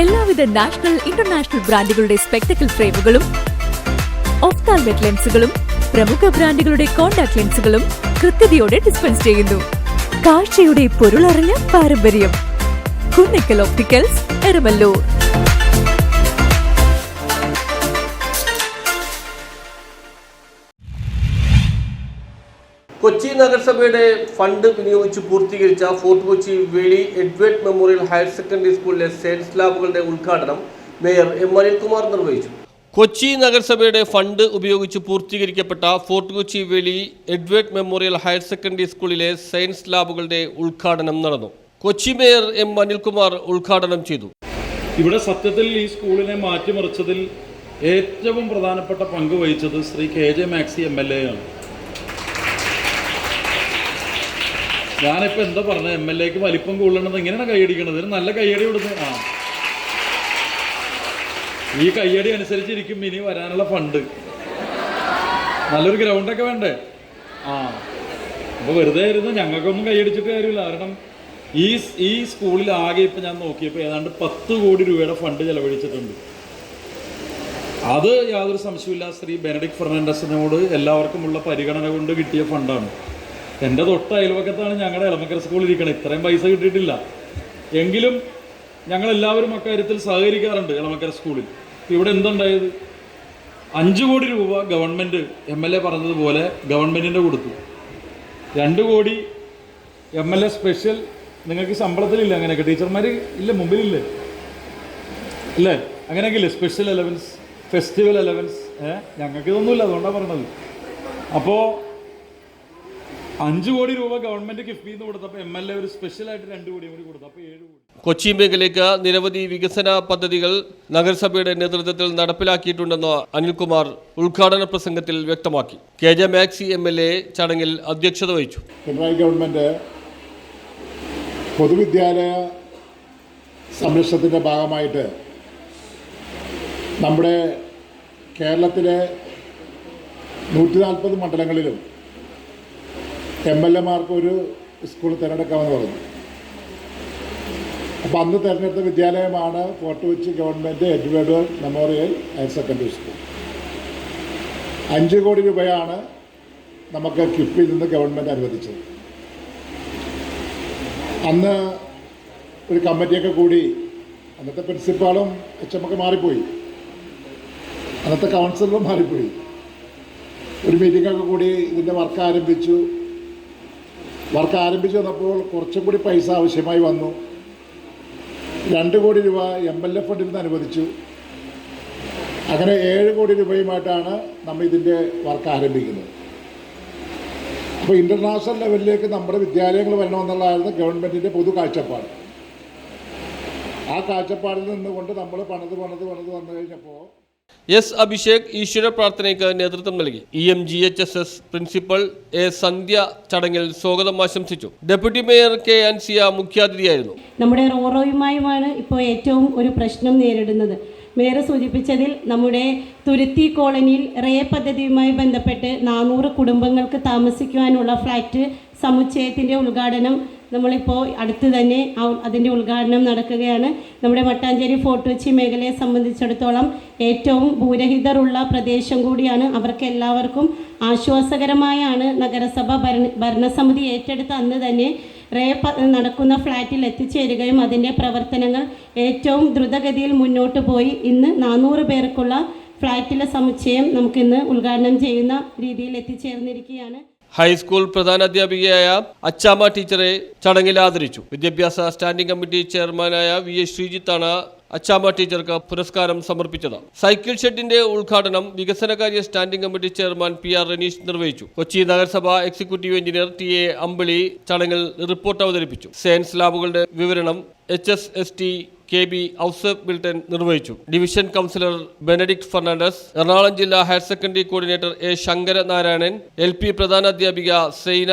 എല്ലാവിധ national international ബ്രാൻഡുകളുടെ spectacle ഫ്രെയിമുകളും ഒഫ്താൽമെറ്റ് ലെൻസുകളും പ്രമുഖ ബ്രാൻഡുകളുടെ കോൺടാക്ട് ലെൻസുകളും കൃത്യതയോടെ ഡിസ്പെൻസ് ചെയ്യുന്നു. കാഴ്ചയുടെ പൊരുളറിഞ്ഞ പാരമ്പര്യം. കുന്നക്കൽ ഓപ്റ്റിക്കൽസ്, എരമല്ലൂർ. കൊച്ചി നഗരസഭയുടെ ഫണ്ട് വിനിയോഗിച്ച് പൂർത്തീകരിച്ച ഫോർട്ട് കൊച്ചി വേളി എഡ്വേർഡ് മെമ്മോറിയൽ ഹയർ സെക്കൻഡറി സ്കൂളിലെ സയൻസ് ലാബുകളുടെ ഉദ്ഘാടനം മേയർ എം അനിൽകുമാർ നിർവഹിച്ചു. കൊച്ചി നഗരസഭയുടെ ഫണ്ട് ഉപയോഗിച്ച് പൂർത്തീകരിക്കപ്പെട്ട ഫോർട്ട് കൊച്ചി വേളി എഡ്വേർഡ് മെമ്മോറിയൽ ഹയർ സെക്കൻഡറി സ്കൂളിലെ സയൻസ് ലാബുകളുടെ ഉദ്ഘാടനം നടന്നു. കൊച്ചി മേയർ എം അനിൽകുമാർ ഉദ്ഘാടനം ചെയ്തു. ഇവിടെ സത്യത്തിൽ ഈ സ്കൂളിനെ മാറ്റിമറിച്ചതിൽ ഏറ്റവും പ്രധാനപ്പെട്ട പങ്ക് വഹിച്ചത് ശ്രീ KJ മാക്സി MLA ആണ്. ഞാനിപ്പോൾ എന്താ പറഞ്ഞത്, MLAക്ക് വലിപ്പം കൂടുതലുണ്ടെന്ന് എങ്ങനെയാണ് കൈയടിക്കണത്? ഒരു നല്ല കയ്യടി കൊടുത്ത് ഈ കയ്യടി അനുസരിച്ചിരിക്കും ഇനി വരാനുള്ള ഫണ്ട്. നല്ലൊരു ഗ്രൗണ്ടൊക്കെ വേണ്ടേ? അപ്പോൾ വെറുതെ ഇരുന്ന് ഞങ്ങൾക്കൊന്നും കൈയടിച്ചിട്ട് കാര്യമില്ല. കാരണം ഈ സ്കൂളിൽ ആകെ ഇപ്പം ഞാൻ നോക്കിയപ്പോൾ ഏതാണ്ട് 10 കോടി രൂപയുടെ ഫണ്ട് ചെലവഴിച്ചിട്ടുണ്ട്. അത് യാതൊരു സംശയമില്ല ശ്രീ ബെനഡിക്ട് ഫെർണാണ്ടസിനോട് എല്ലാവർക്കുമുള്ള പരിഗണന കൊണ്ട് കിട്ടിയ ഫണ്ടാണ്. എൻ്റെ തൊട്ട അയൽവക്കത്താണ് ഞങ്ങളുടെ എളമക്കര സ്കൂളിൽ ഇരിക്കണം. ഇത്രയും പൈസ കിട്ടിയിട്ടില്ല. എങ്കിലും ഞങ്ങളെല്ലാവരും അക്കാര്യത്തിൽ സഹകരിക്കാറുണ്ട് എളമക്കര സ്കൂളിൽ. ഇവിടെ എന്തുണ്ടായത്? 5 കോടി രൂപ ഗവൺമെൻറ് MLA പറഞ്ഞതുപോലെ ഗവൺമെൻറ്റിൻ്റെ കൊടുത്തു. 2 കോടി MLA സ്പെഷ്യൽ. നിങ്ങൾക്ക് ശമ്പളത്തിലില്ല അങ്ങനെയൊക്കെ? ടീച്ചർമാർ ഇല്ല, മുമ്പിലില്ലേ? അല്ലേ? അങ്ങനെയൊക്കെ ഇല്ലേ? Special allowance, festival allowance. ഞങ്ങൾക്ക് ഇതൊന്നുമില്ല, അതുകൊണ്ടാണ് പറഞ്ഞത്. അപ്പോൾ 5 കോടി രൂപ ഗവൺമെന്റ് കിഫ്ബിന്ന് കൊടുത്തപ്പോൾ MLA ഒരു സ്പെഷ്യലായിട്ട് 2 കോടി കൂടി കൊടുത്തു. അപ്പോൾ 7 കോടി. കൊച്ചി മേഖലയ്ക്ക് നിരവധി വികസന പദ്ധതികൾ നഗരസഭയുടെ നേതൃത്വത്തിൽ നടപ്പിലാക്കിയിട്ടുണ്ടെന്ന് അനിൽകുമാർ ഉദ്ഘാടന പ്രസംഗത്തിൽ വ്യക്തമാക്കി. KJ മാക്സി MLA ചടങ്ങിൽ അധ്യക്ഷത വഹിച്ചു. പിണറായി ഗവൺമെന്റ് പൊതുവിദ്യാലയ സംരക്ഷണത്തിൻ്റെ ഭാഗമായിട്ട് നമ്മുടെ കേരളത്തിലെ 140 മണ്ഡലങ്ങളിലും MLAമാർക്ക് ഒരു സ്കൂൾ തിരഞ്ഞെടുക്കാമെന്ന് പറഞ്ഞു. അപ്പോൾ അന്ന് തിരഞ്ഞെടുത്ത വിദ്യാലയമാണ് Fort Kochi government Edward memorial higher secondary school. 5 കോടി രൂപയാണ് നമുക്ക് കിഫ്ബിയിൽ നിന്ന് ഗവൺമെൻറ് അനുവദിച്ചത്. അന്ന് ഒരു കമ്മിറ്റിയൊക്കെ കൂടി. അന്നത്തെ പ്രിൻസിപ്പാളും HM ഒക്കെ മാറിപ്പോയി, അന്നത്തെ കൗൺസിലറും മാറിപ്പോയി. ഒരു മീറ്റിങ്ങൊക്കെ കൂടി ഇതിൻ്റെ വർക്ക് ആരംഭിച്ചു വന്നപ്പോൾ കുറച്ചും കൂടി പൈസ ആവശ്യമായി വന്നു. 2 കോടി രൂപ MLA ഫണ്ടിൽ നിന്ന് അനുവദിച്ചു. അങ്ങനെ 7 കോടി രൂപയുമായിട്ടാണ് നമ്മൾ ഇതിൻ്റെ വർക്ക് ആരംഭിക്കുന്നത്. അപ്പോൾ ഇൻ്റർനാഷണൽ ലെവലിലേക്ക് നമ്മുടെ വിദ്യാലയങ്ങൾ വരണമെന്നുള്ളതായിരുന്നു ഗവൺമെൻറ്റിൻ്റെ പൊതു കാഴ്ചപ്പാട്. ആ കാഴ്ചപ്പാടിൽ നിന്നുകൊണ്ട് നമ്മൾ പണിത് വന്നു കഴിഞ്ഞപ്പോൾ അഭിഷേക് ഈശ്വര പ്രാർത്ഥനയ്ക്ക് നേതൃത്വം നൽകി. EMGHSS പ്രിൻസിപ്പൽ സന്ധ്യ ചടങ്ങിൽ സ്വാഗതം ആശംസിച്ചു. ഡെപ്യൂട്ടി മേയർ K അൻസിയ മുഖ്യാതിഥിയായിരുന്നു. നമ്മുടെ റോറോയുമായുമാണ് ഇപ്പോൾ ഏറ്റവും ഒരു പ്രശ്നം നേരിടുന്നത്. മേയർ സൂചിപ്പിച്ചതിൽ നമ്മുടെ തുരുത്തി കോളനിയിൽ പദ്ധതിയുമായി ബന്ധപ്പെട്ട് 400 കുടുംബങ്ങൾക്ക് താമസിക്കുവാനുള്ള ഫ്ലാറ്റ് സമുച്ചയത്തിൻ്റെ ഉദ്ഘാടനം നമ്മളിപ്പോൾ അടുത്ത് തന്നെ അതിൻ്റെ ഉദ്ഘാടനം നടക്കുകയാണ്. നമ്മുടെ മട്ടാഞ്ചേരി ഫോർട്ട് കൊച്ചി മേഖലയെ സംബന്ധിച്ചിടത്തോളം ഏറ്റവും ഭൂരഹിതരുള്ള പ്രദേശം കൂടിയാണ്. അവർക്ക് എല്ലാവർക്കും ആശ്വാസകരമായാണ് നഗരസഭ ഭരണസമിതി ഏറ്റെടുത്ത അന്ന് തന്നെ നടക്കുന്ന ഫ്ലാറ്റിൽ എത്തിച്ചേരുകയും അതിൻ്റെ പ്രവർത്തനങ്ങൾ ഏറ്റവും ദ്രുതഗതിയിൽ മുന്നോട്ട് പോയി ഇന്ന് 400 പേർക്കുള്ള ഫ്ലാറ്റിലെ സമുച്ചയം നമുക്കിന്ന് ഉദ്ഘാടനം ചെയ്യുന്ന രീതിയിൽ എത്തിച്ചേർന്നിരിക്കുകയാണ്. ഹൈസ്കൂൾ പ്രധാനാധ്യാപികയായ അച്ചാമ്മ ടീച്ചറെ ചടങ്ങിൽ ആദരിച്ചു. വിദ്യാഭ്യാസ സ്റ്റാൻഡിംഗ് കമ്മിറ്റി ചെയർമാനായ VA ശ്രീജിത്താണ് അച്ചാമ്മ ടീച്ചർക്ക് പുരസ്കാരം സമർപ്പിച്ചത്. സൈക്കിൾ ഷെഡിന്റെ ഉദ്ഘാടനം വികസനകാര്യ standing committee chairman PR Ranish നിർവഹിച്ചു. കൊച്ചി നഗരസഭ എക്സിക്യൂട്ടീവ് എഞ്ചിനീയർ TA അമ്പിളി ചടങ്ങിൽ റിപ്പോർട്ട് അവതരിപ്പിച്ചു. സയൻസ് ലാബുകളുടെ വിവരണം HSST KB ഔസഫ് മിൽട്ടൺ നിർവഹിച്ചു. Division councillor Benedict Fernandez, Ernakulam ജില്ലാ higher secondary coordinator Sankaranarayanan, LP പ്രധാനാധ്യാപിക സൈന,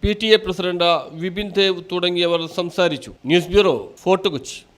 PTA പ്രസിഡന്റ് വിപിൻ ദേവ് തുടങ്ങിയവർ സംസാരിച്ചു. News bureau, Fort Kochi.